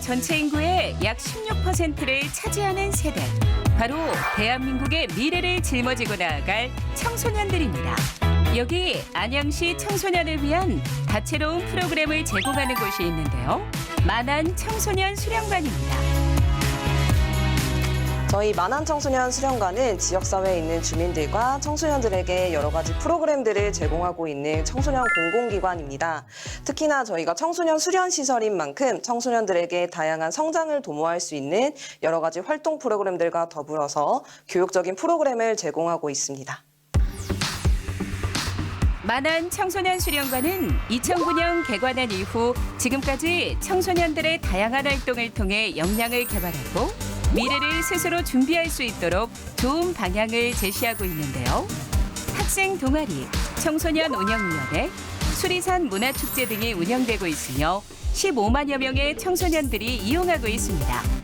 전체 인구의 약 16%를 차지하는 세대. 바로 대한민국의 미래를 짊어지고 나아갈 청소년들입니다. 여기 안양시 청소년을 위한 다채로운 프로그램을 제공하는 곳이 있는데요. 만안 청소년 수련관입니다. 저희 만안청소년 수련관은 지역사회에 있는 주민들과 청소년들에게 여러 가지 프로그램들을 제공하고 있는 청소년 공공기관입니다. 특히나 저희가 청소년 수련시설인 만큼 청소년들에게 다양한 성장을 도모할 수 있는 여러 가지 활동 프로그램들과 더불어서 교육적인 프로그램을 제공하고 있습니다. 만안 청소년 수련관은 2009년 개관한 이후 지금까지 청소년들의 다양한 활동을 통해 역량을 개발하고 미래를 스스로 준비할 수 있도록 좋은 방향을 제시하고 있는데요. 학생 동아리, 청소년 운영위원회, 수리산 문화축제 등이 운영되고 있으며 15만여 명의 청소년들이 이용하고 있습니다.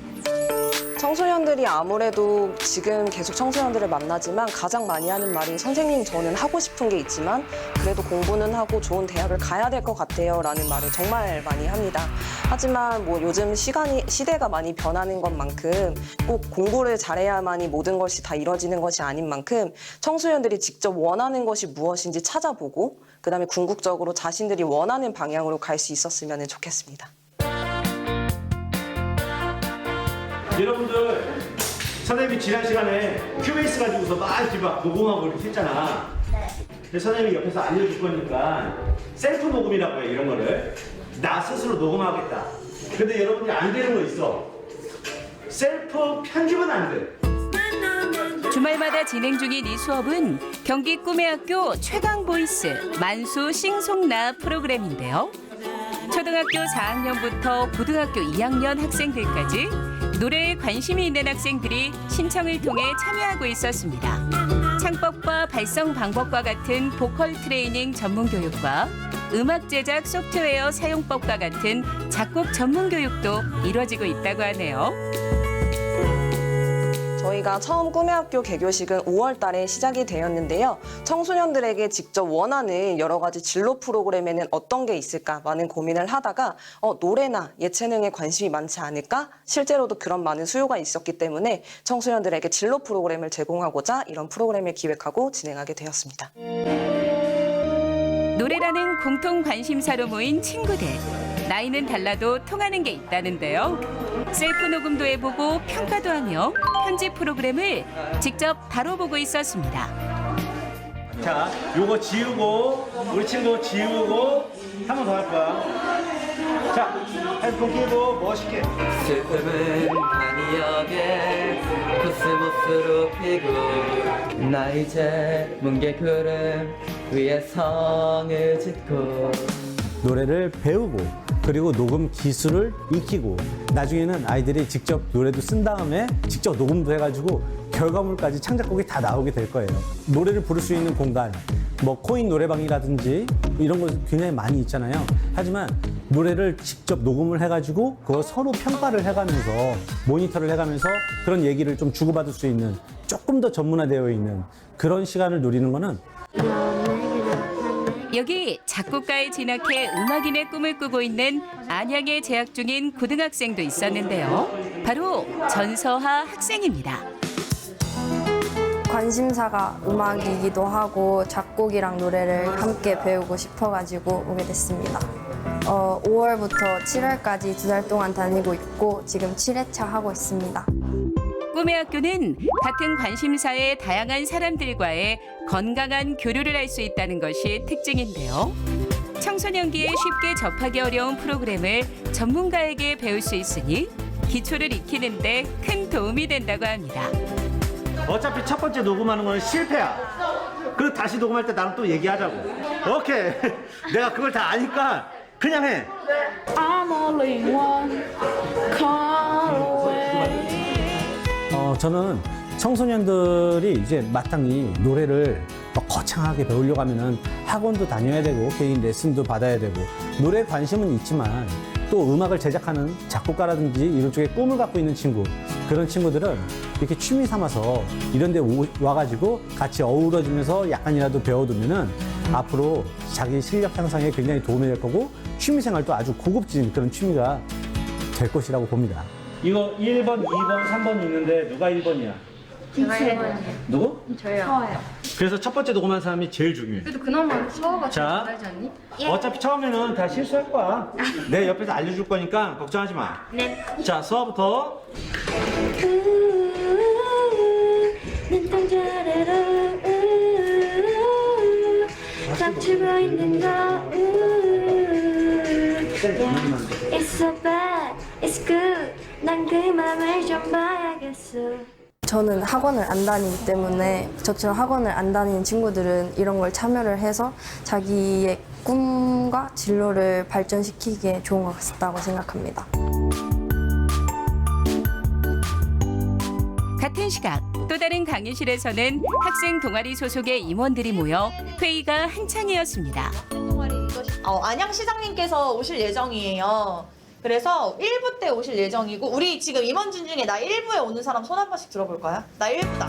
청소년들이 아무래도 지금 계속 청소년들을 만나지만 가장 많이 하는 말이 선생님 저는 하고 싶은 게 있지만 그래도 공부는 하고 좋은 대학을 가야 될 것 같아요 라는 말을 정말 많이 합니다. 하지만 뭐 요즘 시대가 많이 변하는 것만큼 꼭 공부를 잘해야만이 모든 것이 다 이뤄지는 것이 아닌 만큼 청소년들이 직접 원하는 것이 무엇인지 찾아보고 그다음에 궁극적으로 자신들이 원하는 방향으로 갈 수 있었으면 좋겠습니다. 여러분들 선생님이 지난 시간에 큐베이스 가지고서 막 녹음하고 이렇게 했잖아. 근데 선생님이 옆에서 알려줄 거니까 셀프 녹음이라고 해 이런 거를. 나 스스로 녹음하겠다. 근데 여러분들이 안 되는 거 있어. 셀프 편집은 안 돼. 주말마다 진행 중인 이 수업은 경기 꿈의 학교 최강 보이스 만수 싱송나 프로그램인데요. 초등학교 4학년부터 고등학교 2학년 학생들까지 노래에 관심이 있는 학생들이 신청을 통해 참여하고 있었습니다. 창법과 발성 방법과 같은 보컬 트레이닝 전문 교육과 음악 제작 소프트웨어 사용법과 같은 작곡 전문 교육도 이루어지고 있다고 하네요. 저희가 처음 꿈의 학교 개교식은 5월 달에 시작이 되었는데요. 청소년들에게 직접 원하는 여러 가지 진로 프로그램에는 어떤 게 있을까 많은 고민을 하다가 노래나 예체능에 관심이 많지 않을까? 실제로도 그런 많은 수요가 있었기 때문에 청소년들에게 진로 프로그램을 제공하고자 이런 프로그램을 기획하고 진행하게 되었습니다. 노래라는 공통 관심사로 모인 친구들. 나이는 달라도 통하는 게 있다는데요. 셀프 녹음도 해보고 평가도 하며 편집 프로그램을 직접 다뤄보고 있었습니다. 자, 요거 지우고 우리 친구 지우고 한 번 더 할 거야. 자, 핸드폰 끼고 멋있게. 슬픔은 한이역에 코스모스로 피고 나 이제 뭉게 구름 위에 성을 짓고 노래를 배우고 그리고 녹음 기술을 익히고 나중에는 아이들이 직접 노래도 쓴 다음에 직접 녹음도 해가지고 결과물까지 창작곡이 다 나오게 될 거예요. 노래를 부를 수 있는 공간, 뭐 코인 노래방이라든지 이런 거 굉장히 많이 있잖아요. 하지만 노래를 직접 녹음을 해가지고 그거 서로 평가를 해가면서 모니터를 해가면서 그런 얘기를 좀 주고받을 수 있는 조금 더 전문화되어 있는 그런 시간을 누리는 거는 여기 작곡가에 진학해 음악인의 꿈을 꾸고 있는 안양에 재학 중인 고등학생도 있었는데요. 바로 전서하 학생입니다. 관심사가 음악이기도 하고 작곡이랑 노래를 함께 배우고 싶어가지고 오게 됐습니다. 5월부터 7월까지 2달 동안 다니고 있고 지금 7회차 하고 있습니다. 꿈의 학교는 같은 관심사의 다양한 사람들과의 건강한 교류를 할 수 있다는 것이 특징인데요. 청소년기에 쉽게 접하기 어려운 프로그램을 전문가에게 배울 수 있으니 기초를 익히는 데 큰 도움이 된다고 합니다. 어차피 첫 번째 녹음하는 건 실패야. 그리고 다시 녹음할 때 나랑 또 얘기하자고. 오케이. 내가 그걸 다 아니까 그냥 해. I'm only one call away. 저는 청소년들이 이제 마땅히 노래를 거창하게 배우려고 하면은 학원도 다녀야 되고 개인 레슨도 받아야 되고 노래에 관심은 있지만 또 음악을 제작하는 작곡가라든지 이런 쪽에 꿈을 갖고 있는 친구 그런 친구들은 이렇게 취미 삼아서 이런 데 와가지고 같이 어우러지면서 약간이라도 배워두면은 앞으로 자기 실력 향상에 굉장히 도움이 될 거고 취미 생활도 아주 고급진 그런 취미가 될 것이라고 봅니다. 이거 1번, 2번, 3번 있는데 누가 1번이야? 제가 1번이요. 누구? 저요. 그래서 첫 번째 녹음한 사람이 제일 중요해. 그래도 그나마 서어가 자, 잘하지 않니? 어차피 처음에는 다 실수할 거야. 내 옆에서 알려줄 거니까 걱정하지 마. 네. 자, 서부터. 눈동자래로 감추고 있는 거 It's so bad, it's good 난 그 맘을 좀 봐야겠어. 저는 학원을 안 다니기 때문에 저처럼 학원을 안 다니는 친구들은 이런 걸 참여를 해서 자기의 꿈과 진로를 발전시키기에 좋은 것 같다고 생각합니다. 같은 시각 또 다른 강의실에서는 학생 동아리 소속의 임원들이 모여 회의가 한창이었습니다. 안양시장님께서 오실 예정이에요. 그래서 1부 때 오실 예정이고 우리 지금 임원진 중에 나 1부에 오는 사람 손 한 번씩 들어볼까요? 나 1부다.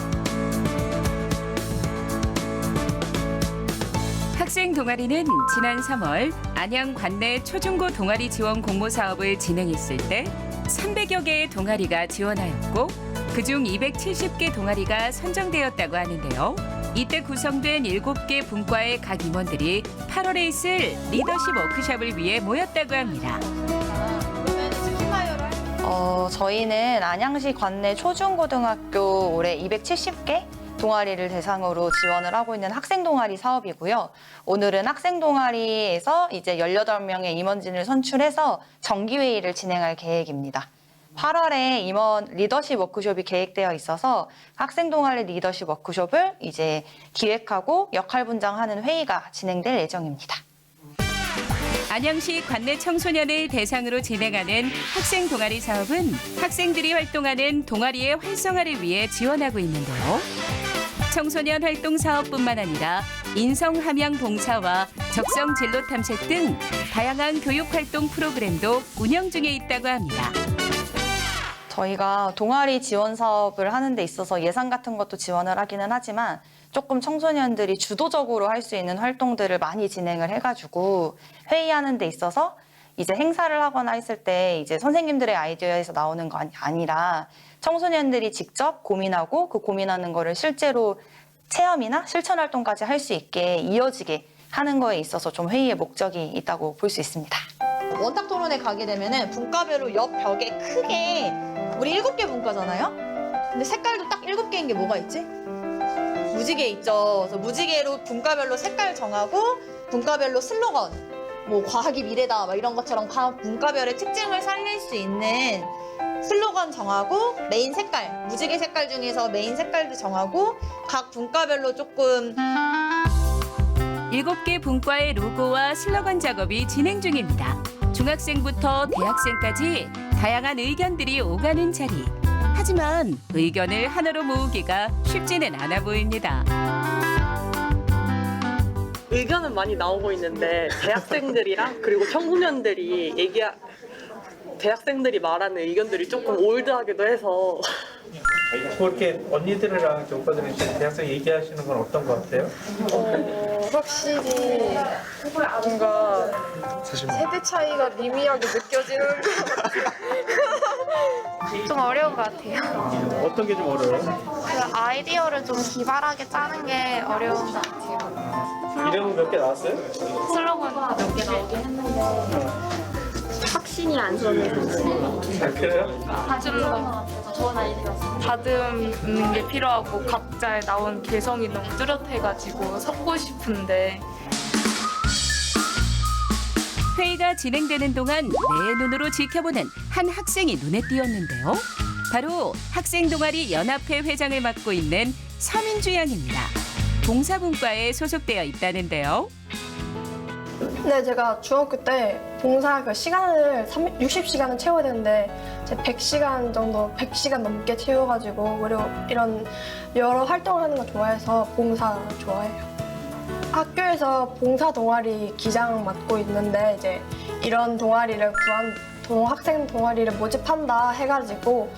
학생 동아리는 지난 3월 안양 관내 초중고 동아리 지원 공모 사업을 진행했을 때 300여 개의 동아리가 지원하였고 그중 270개 동아리가 선정되었다고 하는데요. 이때 구성된 7개 분과의 각 임원들이 8월에 있을 리더십 워크숍을 위해 모였다고 합니다. 그러면 스키마이어를 저희는 안양시 관내 초중고등학교 올해 270개 동아리를 대상으로 지원을 하고 있는 학생 동아리 사업이고요. 오늘은 학생 동아리에서 이제 18명의 임원진을 선출해서 정기회의를 진행할 계획입니다. 8월에 임원 리더십 워크숍이 계획되어 있어서 학생 동아리 리더십 워크숍을 이제 기획하고 역할 분장하는 회의가 진행될 예정입니다. 안양시 관내 청소년을 대상으로 진행하는 학생 동아리 사업은 학생들이 활동하는 동아리의 활성화를 위해 지원하고 있는데요. 청소년 활동 사업뿐만 아니라 인성 함양 봉사와 적성 진로 탐색 등 다양한 교육 활동 프로그램도 운영 중에 있다고 합니다. 저희가 동아리 지원 사업을 하는 데 있어서 예산 같은 것도 지원을 하기는 하지만 조금 청소년들이 주도적으로 할 수 있는 활동들을 많이 진행을 해가지고 회의하는 데 있어서 이제 행사를 하거나 했을 때 이제 선생님들의 아이디어에서 나오는 거 아니라 청소년들이 직접 고민하고 그 고민하는 거를 실제로 체험이나 실천 활동까지 할 수 있게 이어지게 하는 거에 있어서 좀 회의의 목적이 있다고 볼 수 있습니다. 원탁 토론에 가게 되면은 분과별로 옆 벽에 크게 우리 7개 분과잖아요? 근데 색깔도 딱 7개인 게 뭐가 있지? 무지개 있죠. 그래서 무지개로 분과별로 색깔 정하고 분과별로 슬로건 뭐 과학이 미래다 막 이런 것처럼 각 분과별의 특징을 살릴 수 있는 슬로건 정하고 메인 색깔 무지개 색깔 중에서 메인 색깔도 정하고 각 분과별로 조금 7개 분과의 로고와 슬로건 작업이 진행 중입니다. 중학생부터 대학생까지 다양한 의견들이 오가는 자리. 하지만 의견을 하나로 모으기가 쉽지는 않아 보입니다. 의견은 많이 나오고 있는데 대학생들이랑 그리고 청소년들이 대학생들이 말하는 의견들이 조금 올드하기도 해서 그렇게 언니들이랑 오빠들이 대학생 얘기하시는 건 어떤 것 같아요? 확실히 뭔가 세대 차이가 미미하게 느껴지는 것 같아요. 좀 어려운 것 같아요. 어떤 게 좀 어려워요? 그 아이디어를 좀 기발하게 짜는 게 어려운 것 같아요. 이름은 몇 개 나왔어요? 슬로건 몇 개 나오긴 했는데 확신이 안 서는 아, 그래요? 다듬는 게 필요하고 각자의 나온 개성이 너무 뚜렷해가지고 섞고 싶은데 회의가 진행되는 동안 내 눈으로 지켜보는 한 학생이 눈에 띄었는데요. 바로 학생 동아리 연합회 회장을 맡고 있는 서민주 양입니다. 봉사분과에 소속되어 있다는데요. 네, 제가 중학교 때 봉사 그 시간을 60시간을 채워야 되는데 제 100시간 정도, 100시간 넘게 채워가지고 그리고 이런 여러 활동을 하는 거 좋아해서 봉사 좋아해요. 학교에서 봉사 동아리 기장 맡고 있는데 이제 이런 동아리를 학생 동아리를 모집한다 해가지고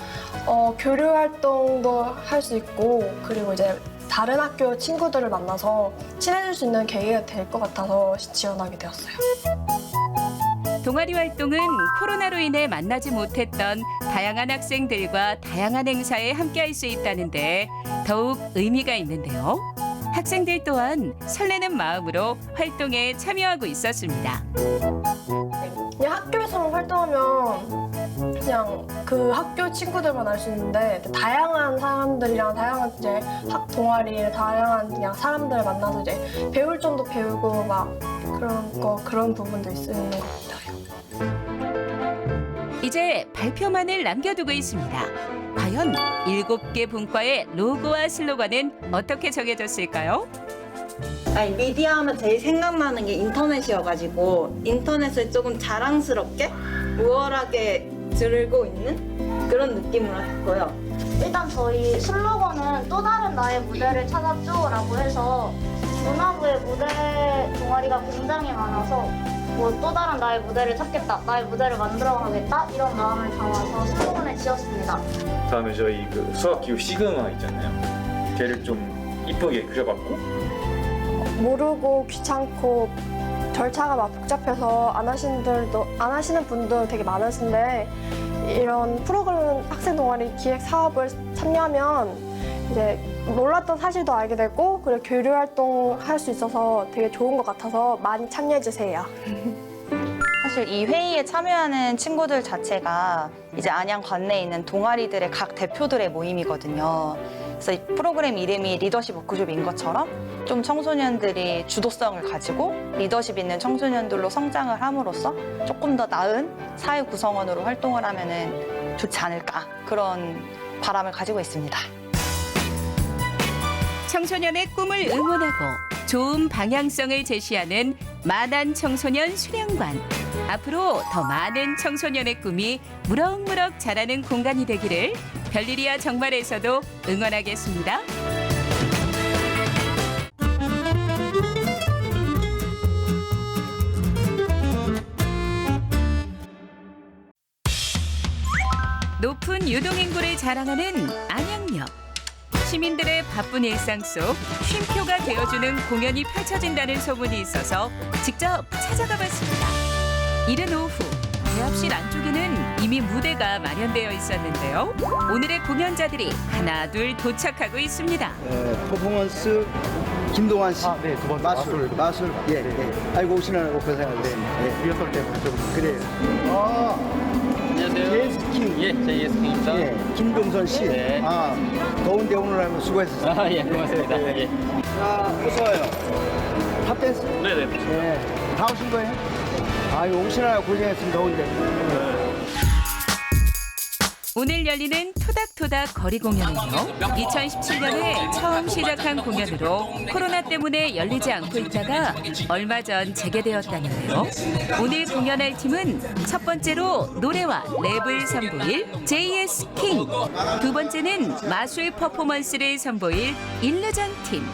교류 활동도 할 수 있고 그리고 이제 다른 학교 친구들을 만나서 친해질 수 있는 계기가 될 것 같아서 지원하게 되었어요. 동아리 활동은 코로나로 인해 만나지 못했던 다양한 학생들과 다양한 행사에 함께할 수 있다는데 더욱 의미가 있는데요. 학생들 또한 설레는 마음으로 활동에 참여하고 있었습니다. 그냥 학교에서만 활동하면 그냥 그 학교 친구들만 알 수 있는데 다양한 사람들이랑 다양한 이제 동아리 다양한 그냥 사람들을 만나서 이제 배울 점도 배우고 막 그런 부분도 있는 것 같아요. 이제 발표만을 남겨두고 있습니다. 과연 7개 분과의 로고와 슬로건은 어떻게 정해졌을까요? 아니, 미디어 하면 제일 생각나는 게 인터넷이어가지고 인터넷을 조금 자랑스럽게 우월하게 들고 있는 그런 느낌으로 했고요. 일단 저희 슬로건은 또 다른 나의 무대를 찾았죠라고 해서 문화부의 무대 동아리가 굉장히 많아서 뭐 또 다른 나의 무대를 찾겠다, 나의 무대를 만들어가겠다 이런 마음을 담아서 슬로건을 지었습니다. 다음에 저희 그 수학기호 시그마 있잖아요. 걔를 좀 이쁘게 그려봤고 모르고 귀찮고 절차가 막 복잡해서 안 하시는 분도 되게 많으신데 이런 프로그램 학생 동아리 기획 사업을 참여하면 이제 몰랐던 사실도 알게 되고 그리고 교류 활동 할 수 있어서 되게 좋은 것 같아서 많이 참여해 주세요. 사실 이 회의에 참여하는 친구들 자체가 이제 안양 관내에 있는 동아리들의 각 대표들의 모임이거든요. 그래서 이 프로그램 이름이 리더십 워크숍인 것처럼 좀 청소년들이 주도성을 가지고 리더십 있는 청소년들로 성장을 함으로써 조금 더 나은 사회 구성원으로 활동을 하면은 좋지 않을까 그런 바람을 가지고 있습니다. 청소년의 꿈을 응원하고 좋은 방향성을 제시하는 만한 청소년 수련관. 앞으로 더 많은 청소년의 꿈이 무럭무럭 자라는 공간이 되기를 별일이야 정말에서도 응원하겠습니다. 높은 유동인구를 자랑하는 안양역. 시민들의 바쁜 일상 속 쉼표가 되어주는 공연이 펼쳐진다는 소문이 있어서 직접 찾아가 봤습니다. 이른 오후, 대합실 안쪽에는 이미 무대가 마련되어 있었는데요. 오늘의 공연자들이 하나둘 도착하고 있습니다. 퍼포먼스 김동완 씨. 네, 두 번째 마술. 예. 알고 오시느라고 고생하셨습니다. 네. 리허설 때부터 좀 그래요. 안녕하세요. JS킹. 예, JS킹입니다. 예, 김동선 씨. 네. 더운데 오늘 하면 수고했었어요. 예, 고맙습니다. 네. 예. 자, 어서 와요. 탑댄스? 네네. 네. 다 오신 거예요? 아유, 오시느라 고생했습니다, 더운데. 오늘 열리는 토닥토닥 거리 공연은요. 2017년에 처음 시작한 공연으로 코로나 때문에 열리지 않고 있다가 얼마 전 재개되었다는데요. 오늘 공연할 팀은 첫 번째로 노래와 랩을 선보일 JS 킹, 두 번째는 마술 퍼포먼스를 선보일 일루전 팀,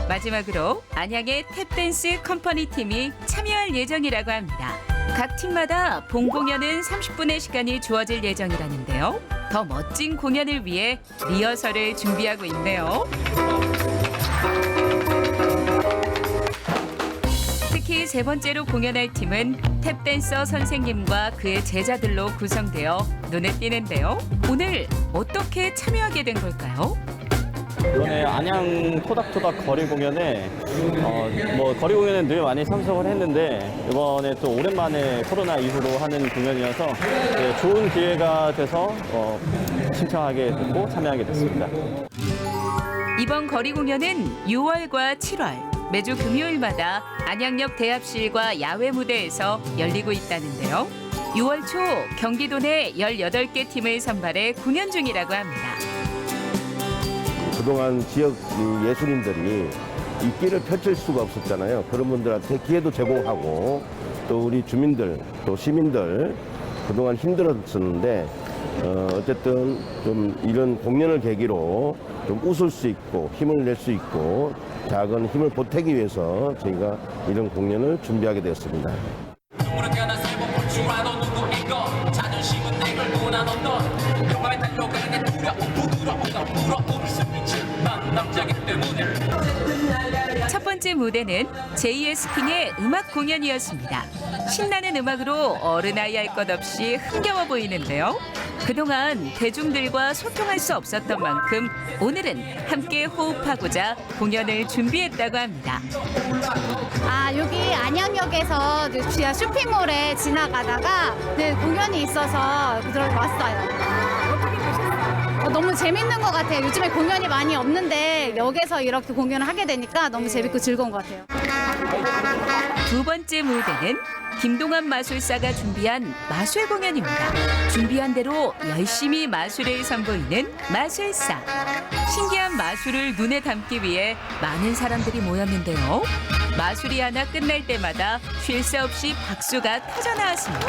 마지막으로 안양의 탭댄스 컴퍼니 팀이 참여할 예정이라고 합니다. 각 팀마다 본 공연은 30분의 시간이 주어질 예정이라는데요. 더 멋진 공연을 위해 리허설을 준비하고 있네요. 특히 세 번째로 공연할 팀은 탭댄서 선생님과 그의 제자들로 구성되어 눈에 띄는데요. 오늘 어떻게 참여하게 된 걸까요? 이번에 안양 토닥토닥 거리 공연에 거리 공연은 늘 많이 참석을 했는데 이번에 또 오랜만에 코로나 이후로 하는 공연이어서 좋은 기회가 돼서 신청하게 됐고 참여하게 됐습니다. 이번 거리 공연은 6월과 7월 매주 금요일마다 안양역 대합실과 야외 무대에서 열리고 있다는데요. 6월 초 경기도 내 18개 팀을 선발해 공연 중이라고 합니다. 그동안 지역 예술인들이 이 길을 펼칠 수가 없었잖아요. 그런 분들한테 기회도 제공하고 또 우리 주민들 또 시민들 그동안 힘들었었는데 어쨌든 좀 이런 공연을 계기로 좀 웃을 수 있고 힘을 낼 수 있고 작은 힘을 보태기 위해서 저희가 이런 공연을 준비하게 되었습니다. 첫 번째 무대는 JS 킹의 음악 공연이었습니다. 신나는 음악으로 어른아이 할 것 없이 흥겨워 보이는데요. 그동안 대중들과 소통할 수 없었던 만큼 오늘은 함께 호흡하고자 공연을 준비했다고 합니다. 아, 여기 안양역에서 지하 쇼핑몰에 지나가다가 공연이 있어서 왔어요. 어떻게 보셨어요? 너무 재밌는 것 같아요. 요즘에 공연이 많이 없는데 역에서 이렇게 공연을 하게 되니까 너무 재밌고 즐거운 것 같아요. 두 번째 무대는 김동완 마술사가 준비한 마술 공연입니다. 준비한 대로 열심히 마술을 선보이는 마술사. 신기한 마술을 눈에 담기 위해 많은 사람들이 모였는데요. 마술이 하나 끝날 때마다 쉴 새 없이 박수가 터져나왔습니다.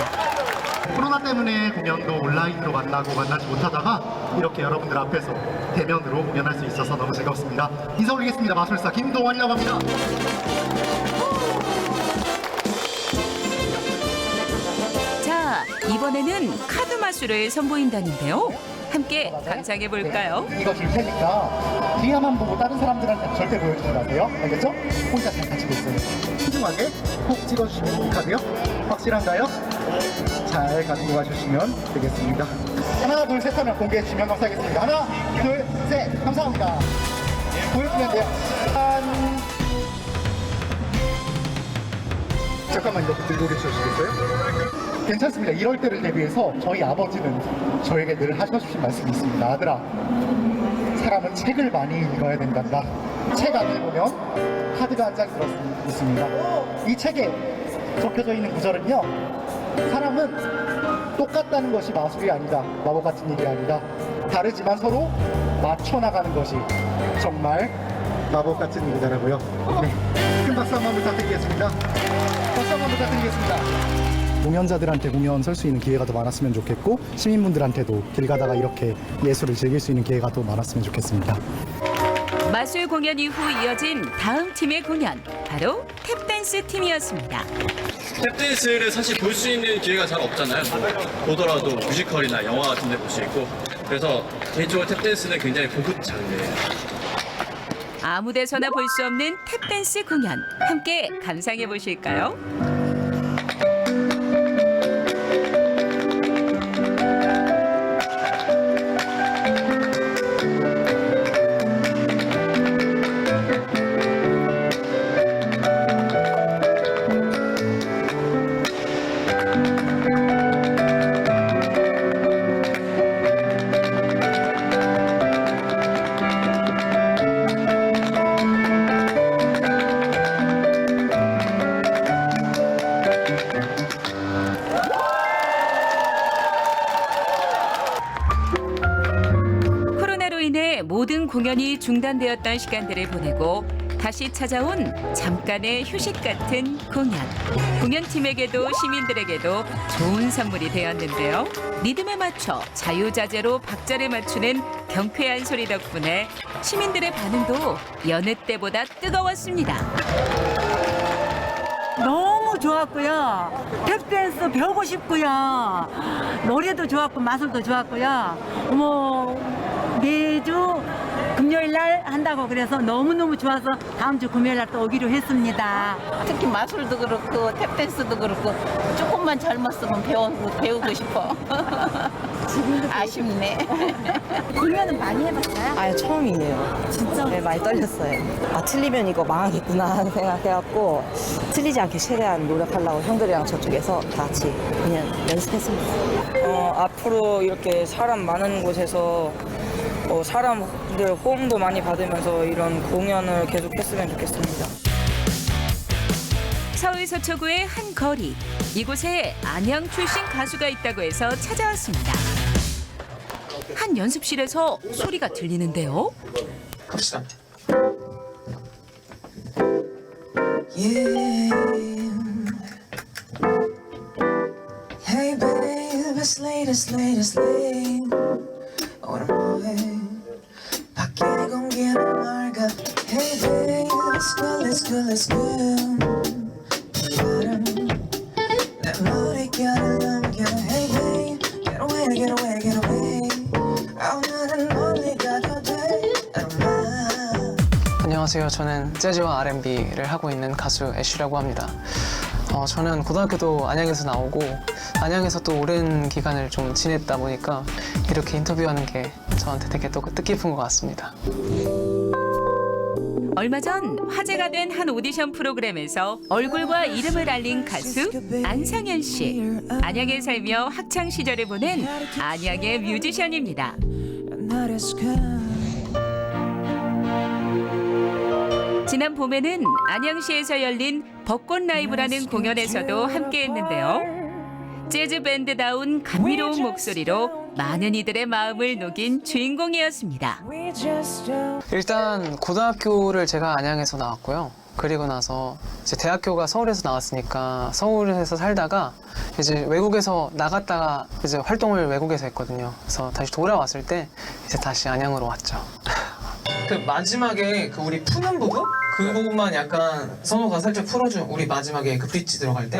코로나 때문에 공연도 온라인으로 만나지 못하다가 이렇게 여러분들 앞에서 대면으로 공연할 수 있어서 너무 즐겁습니다. 인사 올리겠습니다. 마술사 김동완이라고 합니다. 자, 이번에는 카드 마술을 선보인다는데요. 함께 감상해 볼까요? 이거 줄 테니까 뒤에만 보고 다른 사람들한테 절대 보여주지 마세요. 알겠죠? 혼자 잘 가지고 있어요. 소중하게 꼭 찍어주시면 이 카드요. 확실한가요? 잘 가지고 가주시면 되겠습니다. 하나, 둘, 셋 하면 공개해 주시면 감사하겠습니다. 하나, 둘, 셋. 감사합니다. 보여주면 돼요. 잠깐만 이렇게 들고 계셔주시겠어요? 괜찮습니다. 이럴 때를 대비해서 저희 아버지는 저에게 늘 하셔주신 말씀이 있습니다. 아들아, 사람은 책을 많이 읽어야 된단다. 책 안에 보면 카드가 한 장 들어있습니다. 이 책에 적혀져 있는 구절은요, 사람은 똑같다는 것이 마술이 아니다. 마법 같은 일이 아니다. 다르지만 서로 맞춰나가는 것이 정말 마법 같은 일이더라고요. 네, 큰 박수 한번 부탁드리겠습니다. 박수 한번 부탁드리겠습니다. 공연자들한테 공연 설 수 있는 기회가 더 많았으면 좋겠고, 시민분들한테도 길 가다가 이렇게 예술을 즐길 수 있는 기회가 더 많았으면 좋겠습니다. 마술 공연 이후 이어진 다음 팀의 공연, 바로 탭댄스 팀이었습니다. 탭댄스를 사실 볼 수 있는 기회가 잘 없잖아요. 보더라도 뮤지컬이나 영화 같은 데 볼 수 있고, 그래서 개인적으로 탭댄스는 굉장히 고급 장르예요. 아무 데서나 볼 수 없는 탭댄스 공연, 함께 감상해 보실까요? 모든 공연이 중단되었던 시간들을 보내고 다시 찾아온 잠깐의 휴식 같은 공연. 공연팀에게도 시민들에게도 좋은 선물이 되었는데요. 리듬에 맞춰 자유자재로 박자를 맞추는 경쾌한 소리 덕분에 시민들의 반응도 여느 때보다 뜨거웠습니다. 너무 좋았고요. 탭댄스 배우고 싶고요. 노래도 좋았고 마술도 좋았고요. 매주 금요일 날 한다고 그래서 너무너무 좋아서 다음 주 금요일 날 또 오기로 했습니다. 특히 마술도 그렇고 탭댄스도 그렇고 조금만 젊었으면 배우고 싶어. 아쉽네. 공연은 많이 해봤어요? 아예 처음이에요. 진짜? 네, 많이 떨렸어요. 아, 틀리면 이거 망하겠구나 하는 생각해갖고 틀리지 않게 최대한 노력하려고 형들이랑 저쪽에서 다 같이 그냥 연습했습니다. 앞으로 이렇게 사람 많은 곳에서 사람들 호응도 많이 받으면서 이런 공연을 계속했으면 좋겠습니다. 서울 서초구의 한 거리. 이곳에 안양 출신 가수가 있다고 해서 찾아왔습니다. 한 연습실에서 소리가 들리는데요. 갑시다. Hey babe, it's late, it's late, it's late. 오랜만에 밖에 공기는 맑아. Hey babe, it's good, it's good, it's good. 바람 내 머릿결을 넘겨. Hey babe, get away, get away, get away. 오늘은 멀리 가도 돼. I don't mind. 안녕하세요. 저는 재즈와 R&B를 하고 있는 가수 애쉬라고 합니다. 저는 고등학교도 안양에서 나오고 안양에서 또 오랜 기간을 좀 지냈다 보니까 이렇게 인터뷰하는 게 저한테 되게 또 뜻깊은 것 같습니다. 얼마 전 화제가 된 한 오디션 프로그램에서 얼굴과 이름을 알린 가수 안상현 씨. 안양에 살며 학창 시절을 보낸 안양의 뮤지션입니다. 지난 봄에는 안양시에서 열린 벚꽃 라이브라는 공연에서도 함께했는데요. 재즈 밴드다운 감미로운 목소리로 많은 이들의 마음을 녹인 주인공이었습니다. 일단 고등학교를 제가 안양에서 나왔고요. 그리고 나서 이제 대학교가 서울에서 나왔으니까 서울에서 살다가 이제 외국에서 나갔다가 이제 활동을 외국에서 했거든요. 그래서 다시 돌아왔을 때 이제 다시 안양으로 왔죠. 그 마지막에 그 우리 푸는 부분? 그 부분만 약간 선호가 살짝 풀어줘. 우리 마지막에 그 브릿지 들어갈 때.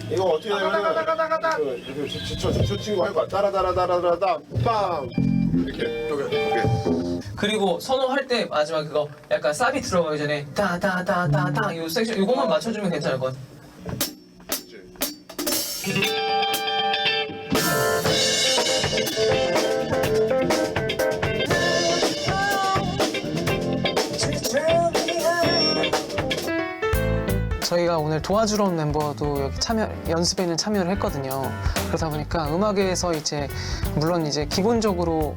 이거 어떻게 하냐면 저 친구 해봐. 따라따라따라따라 빵 이렇게 저기. 그리고 선호할 때 마지막 그거 약간 쌉이 들어가기 전에 따따따따따 이 섹션 이거만 맞춰주면 괜찮을 것 같아. 저희가 오늘 도와주러 온 멤버도 여기 연습에는 참여를 했거든요. 그러다 보니까 음악에서 이제 물론 이제 기본적으로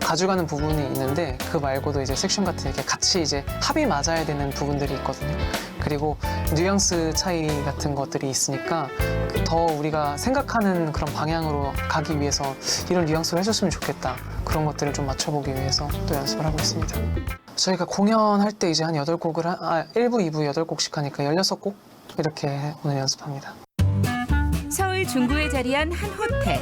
가져가는 부분이 있는데 그 말고도 이제 섹션 같은 이렇게 같이 이제 합이 맞아야 되는 부분들이 있거든요. 그리고 뉘앙스 차이 같은 것들이 있으니까 더 우리가 생각하는 그런 방향으로 가기 위해서 이런 뉘앙스를 해줬으면 좋겠다. 그런 것들을 좀 맞춰보기 위해서 또 연습을 하고 있습니다. 저희가 공연할 때 이제 한 8곡을 1부, 2부 8곡씩 하니까 16곡 이렇게 오늘 연습합니다. 서울 중구에 자리한 한 호텔.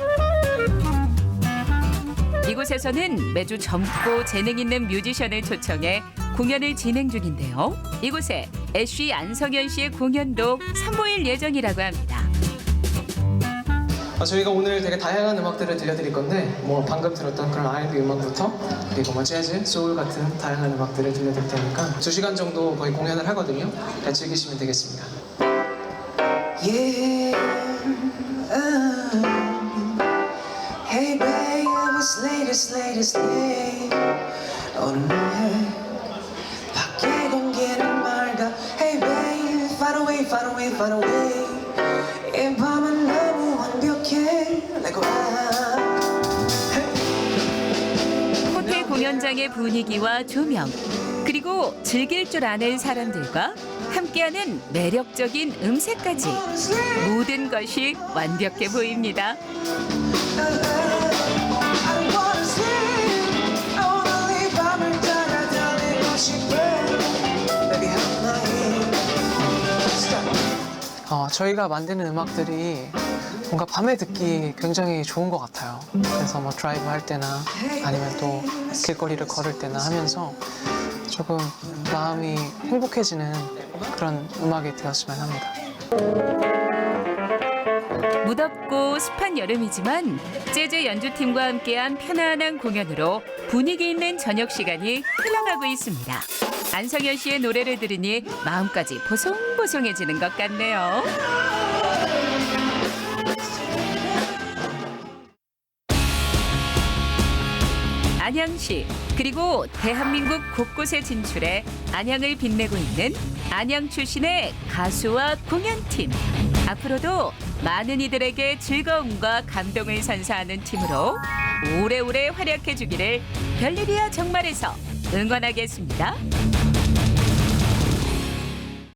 이곳에서는 매주 젊고 재능 있는 뮤지션을 초청해 공연을 진행 중인데요. 이곳에 애쉬 안성현 씨의 공연도 선보일 예정이라고 합니다. 저희가 오늘 되게 다양한 음악들을 들려드릴 건데 뭐 방금 들었던 그런 R&B 음악부터 그리고 뭐 재즈, 소울 같은 다양한 음악들을 들려드릴 테니까 2시간 정도 거의 공연을 하거든요. 즐기시면 되겠습니다. Yeah, hey babe, it's late, it's late, it's late. 오늘 뭐해? 밖에 공기는 맑아. Hey babe, far away, far away, far away. 이 밤은 너무 완벽해. Let go out. 호텔 공연장의 분위기와 조명, 그리고 즐길 줄 아는 사람들과 함께하는 매력적인 음색까지 모든 것이 완벽해 보입니다. 저희가 만드는 음악들이 뭔가 밤에 듣기 굉장히 좋은 것 같아요. 그래서 뭐 드라이브 할 때나 아니면 또 길거리를 걸을 때나 하면서 조금 마음이 행복해지는 그런 음악이 되었으면 합니다. 무덥고 습한 여름이지만 재즈 연주팀과 함께한 편안한 공연으로 분위기 있는 저녁 시간이 흘러가고 있습니다. 안성현 씨의 노래를 들으니 마음까지 보송보송해지는 것 같네요. 안양시 그리고 대한민국 곳곳에 진출해 안양을 빛내고 있는 안양 출신의 가수와 공연팀. 앞으로도 많은 이들에게 즐거움과 감동을 선사하는 팀으로 오래오래 활약해 주기를 별일이야 정말에서 응원하겠습니다.